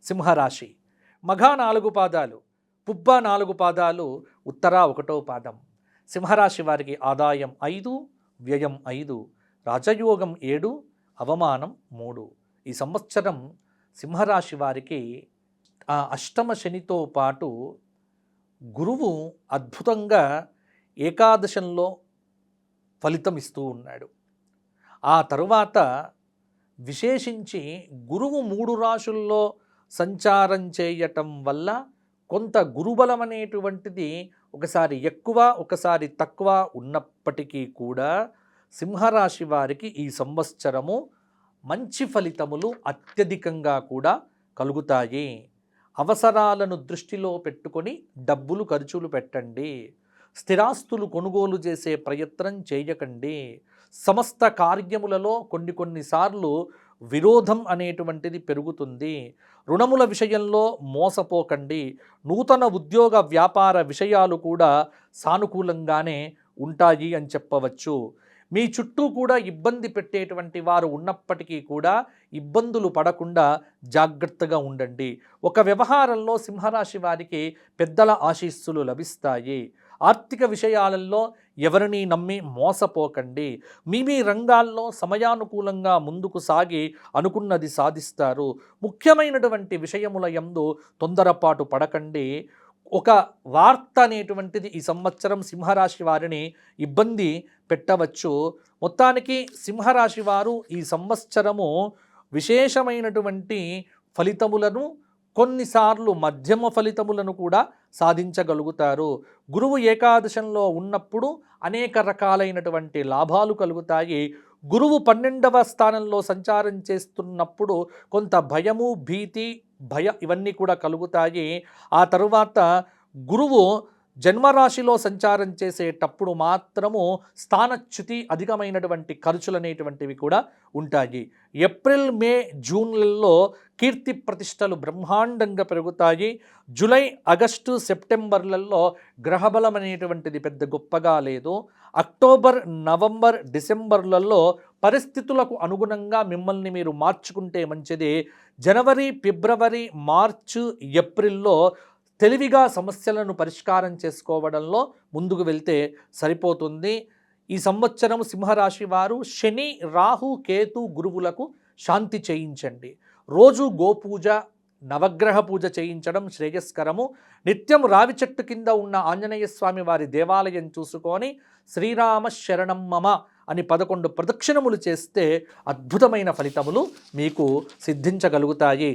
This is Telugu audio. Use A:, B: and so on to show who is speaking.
A: సింహరాశి. మఘ 4 పాదాలు, పుబ్బ 4 పాదాలు, ఉత్తర 1వ పాదం. సింహరాశి వారికి ఆదాయం 5, వ్యయం 5, రాజయోగం 7, అవమానం 3. ఈ సంవత్సరం సింహరాశి వారికి అష్టమ శనితో పాటు గురువు అద్భుతంగా ఏకాదశంలో ఫలితం ఇస్తూ ఉన్నాడు. ఆ తరువాత విశేషించి గురువు 3 రాశుల్లో సంచారం చేయటం వల్ల కొంత గురుబలం అనేటువంటిది ఒకసారి ఎక్కువ ఒకసారి తక్కువ ఉన్నప్పటికీ కూడా సింహరాశి వారికి ఈ సంవత్సరము మంచి ఫలితములు అత్యధికంగా కూడా కలుగుతాయి. అవసరాలను దృష్టిలో పెట్టుకొని డబ్బులు ఖర్చులు పెట్టండి. స్థిరాస్తులు కొనుగోలు చేసే ప్రయత్నం చేయకండి. సమస్త కార్యములలో కొన్నిసార్లు విరోధం అనేటువంటిది పెరుగుతుంది. రుణముల విషయంలో మోసపోకండి. నూతన ఉద్యోగ వ్యాపార విషయాలు కూడా సానుకూలంగానే ఉంటాయి అని చెప్పవచ్చు. మీ చుట్టూ కూడా ఇబ్బంది పెట్టేటువంటి వారు ఉన్నప్పటికీ కూడా ఇబ్బందులు పడకుండా జాగ్రత్తగా ఉండండి. ఒక వ్యవహారంలో సింహరాశి వారికి పెద్దల ఆశీస్సులు లభిస్తాయి. ఆర్థిక విషయాలలో ఎవరిని నమ్మి మోసపోకండి. మీ రంగాల్లో సమయానుకూలంగా ముందుకు సాగి అనుకున్నది సాధిస్తారు. ముఖ్యమైనటువంటి విషయముల యందు తొందరపాటు పడకండి. ఒక వార్త అనేటువంటిది ఈ సంవత్సరం సింహరాశి వారిని ఇబ్బంది పెట్టవచ్చు. మొత్తానికి సింహరాశి వారు ఈ సంవత్సరము విశేషమైనటువంటి ఫలితములను, కొన్నిసార్లు మధ్యమ ఫలితములను కూడా సాధించగలుగుతారు. గురువు ఏకాదశంలో ఉన్నప్పుడు అనేక రకాలైనటువంటి లాభాలు కలుగుతాయి. గురువు 12వ స్థానంలో సంచారం చేస్తున్నప్పుడు కొంత భయము, భీతి, ఇవన్నీ కూడా కలుగుతాయి. ఆ తరువాత గురువు జన్మరాశిలో సంచారం చేసేటప్పుడు మాత్రము స్థానచ్యుతి, అధికమైనటువంటి ఖర్చులు అనేటువంటివి కూడా ఉంటాయి. ఏప్రిల్, మే, జూన్లలో కీర్తి ప్రతిష్టలు బ్రహ్మాండంగా పెరుగుతాయి. జూలై, ఆగస్టు, సెప్టెంబర్లలో గ్రహబలం అనేటువంటిది పెద్ద గొప్పగా లేదు. అక్టోబర్, నవంబర్, డిసెంబర్లలో పరిస్థితులకు అనుగుణంగా మిమ్మల్ని మీరు మార్చుకుంటే మంచిది. జనవరి, ఫిబ్రవరి, మార్చు, ఏప్రిల్లో తెలివిగా సమస్యలను పరిష్కారం చేసుకోవడంలో ముందుకు వెళ్తే సరిపోతుంది. ఈ సంవత్సరం సింహరాశి వారు శని, రాహు, కేతు, గురువులకు శాంతి చేయించండి. రోజు గోపూజ, నవగ్రహ పూజ చేయించడం శ్రేయస్కరము. నిత్యం రావి చెట్టు కింద ఉన్న ఆంజనేయ స్వామి వారి దేవాలయం చూసుకొని శ్రీరామ శరణం మమ అని 11 ప్రదక్షిణములు చేస్తే అద్భుతమైన ఫలితములు మీకు సిద్ధించగలుగుతాయి.